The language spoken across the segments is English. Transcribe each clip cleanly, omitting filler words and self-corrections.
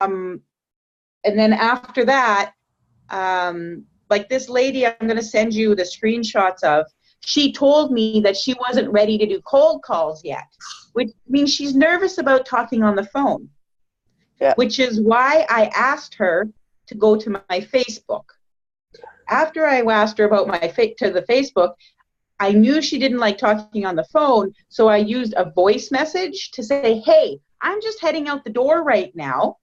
and then after that, like this lady I'm going to send you the screenshots of, she told me that she wasn't ready to do cold calls yet, which means she's nervous about talking on the phone. Yeah. Which is why I asked her to go to my Facebook. After I asked her about to the Facebook, I knew she didn't like talking on the phone, so I used a voice message to say, hey, I'm just heading out the door right now.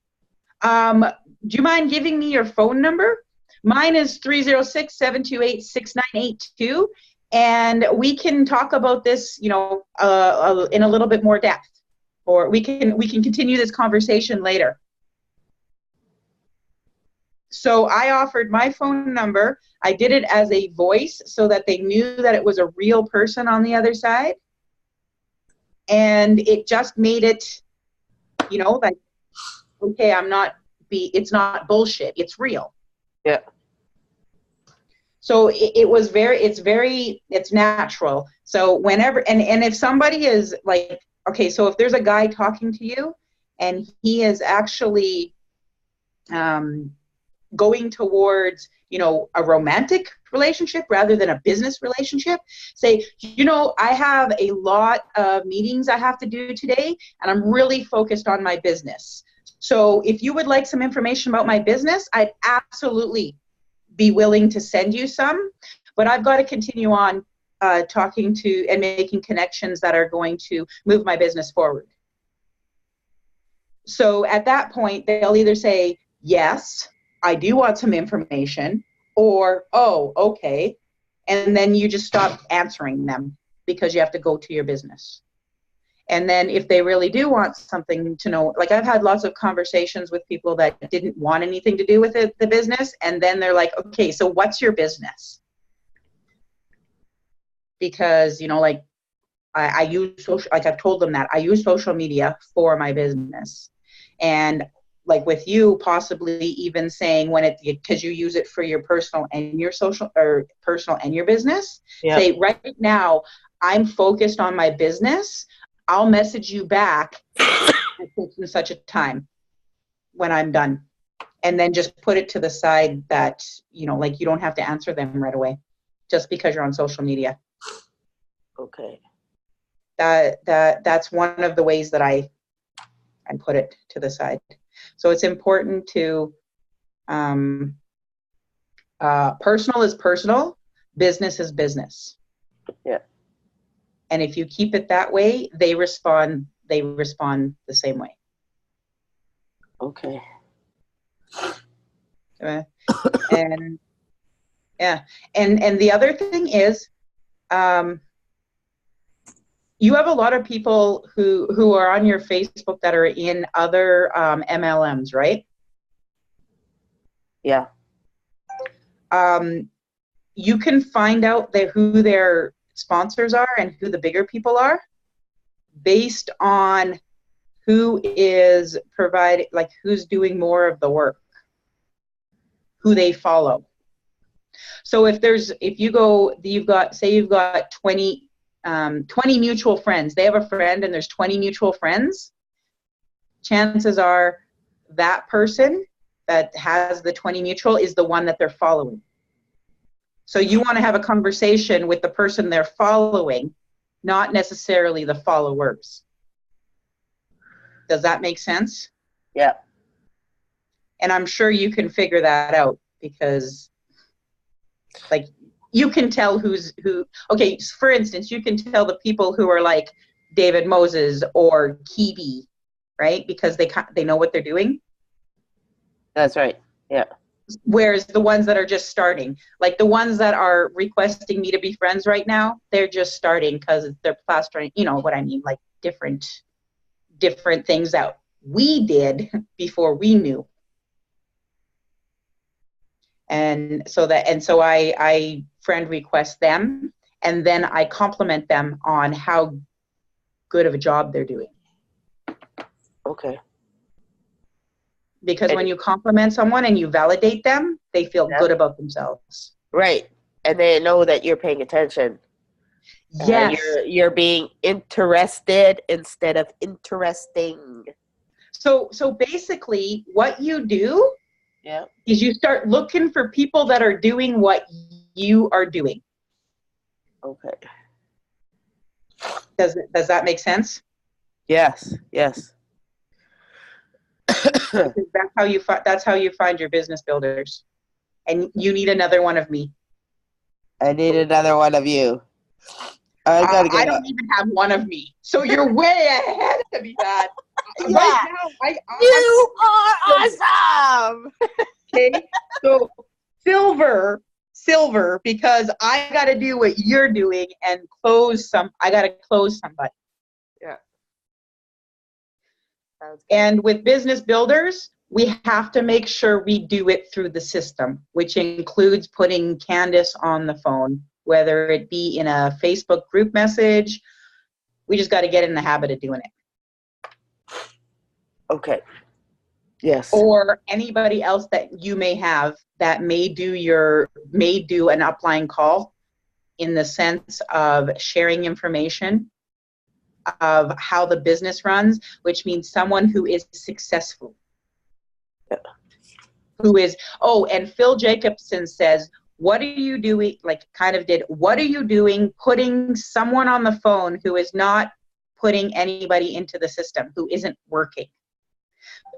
Do you mind giving me your phone number? Mine is 306-728-6982, and we can talk about this, in a little bit more depth, or we can continue this conversation later. So I offered my phone number. I did it as a voice so that they knew that it was a real person on the other side. And it just made it, like, okay, it's not bullshit. It's real. Yeah. So it's natural. So whenever, and if somebody is like, okay, so if there's a guy talking to you and he is actually, going towards, a romantic relationship rather than a business relationship, say, I have a lot of meetings I have to do today, and I'm really focused on my business. So if you would like some information about my business, I'd absolutely be willing to send you some, but I've got to continue on talking to and making connections that are going to move my business forward. So at that point, they'll either say, yes, I do want some information, or, oh, okay. And then you just stop answering them because you have to go to your business. And then if they really do want something to know, like I've had lots of conversations with people that didn't want anything to do with the business. And then they're like, okay, so what's your business? Because, like I use social, like I've told them that I use social media for my business. And like with you, possibly even saying because you use it for your personal and your social, or personal and your business. Yep. Say, right now, I'm focused on my business. I'll message you back at such a time when I'm done. And then just put it to the side that, like you don't have to answer them right away just because you're on social media. Okay. That's one of the ways that I put it to the side. So it's important to, personal is personal, business is business. Yeah. And if you keep it that way, they respond the same way. Okay. And yeah. And the other thing is, you have a lot of people who are on your Facebook that are in other MLMs, right? Yeah. You can find out who their sponsors are and who the bigger people are based on who is providing, like who's doing more of the work, who they follow. So you've got 20 mutual friends. They have a friend and there's 20 mutual friends. Chances are that person that has the 20 mutual is the one that they're following. So you want to have a conversation with the person they're following, not necessarily the followers. Does that make sense? Yeah. And I'm sure you can figure that out because, like, you can tell who. Okay, for instance, you can tell the people who are like David Moses or Kibi, right? Because they know what they're doing. That's right. Yeah. Whereas the ones that are just starting, like the ones that are requesting me to be friends right now, they're just starting because they're plastering, you know what I mean, like different things that we did before we knew. And so I friend request them, and then I compliment them on how good of a job they're doing. Okay. Because when you compliment someone and you validate them, they feel good about themselves. Right. And they know that you're paying attention. Yes. You're being interested instead of interesting. So basically what you do Yeah. is you start looking for people that are doing what you are doing. Okay. Does that make sense? Yes. Yes. Because that's how you find your business builders. And you need another one of me. I need another one of you. I gotta I get up. don't even have one of me. So you're way ahead of me, Dad. Right Yeah. now, I You are awesome. okay. So silver, because I got to do what you're doing and I got to close somebody. Yeah. And with business builders, we have to make sure we do it through the system, which includes putting Candace on the phone, whether it be in a Facebook group message. We just got to get in the habit of doing it. Okay. Yes. Or anybody else that you may have that may do an upline call in the sense of sharing information of how the business runs, which means someone who is successful. Yeah. And Phil Jacobson says, what are you doing, what are you doing putting someone on the phone who is not putting anybody into the system, who isn't working?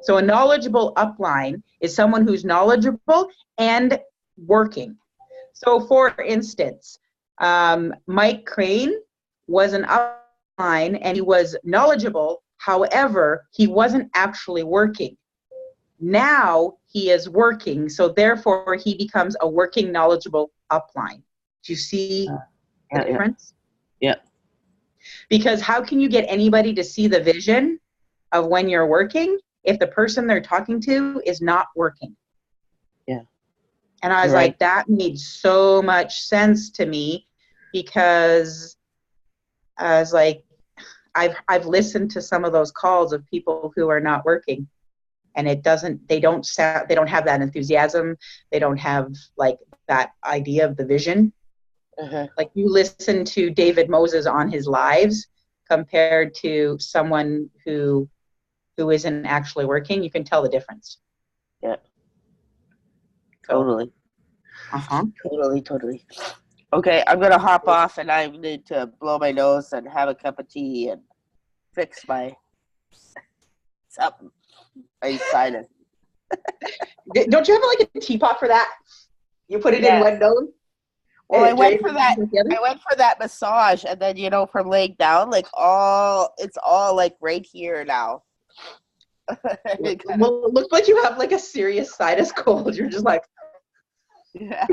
So a knowledgeable upline is someone who's knowledgeable and working. So for instance, Mike Crane was an upline and he was knowledgeable. However, he wasn't actually working. Now he is working, so therefore he becomes a working, knowledgeable upline. Do you see the difference? Yeah. Because how can you get anybody to see the vision of when you're working if the person they're talking to is not working? Yeah. And I was like, that made so much sense to me, because I was like, I've listened to some of those calls of people who are not working, and they don't have that enthusiasm. They don't have like that idea of the vision. Like you listen to David Moses on his lives compared to someone who isn't actually working, you can tell the difference. Yeah. Totally. Totally. Okay, I'm gonna hop off, and I need to blow my nose and have a cup of tea and fix my something. My sinus. Don't you have like a teapot for that? You put it in one nose. Well, I went for that. I went for that massage, and then from laying down, it's all like right here now. Well, it looks like you have like a serious sinus cold. You're just like, yeah.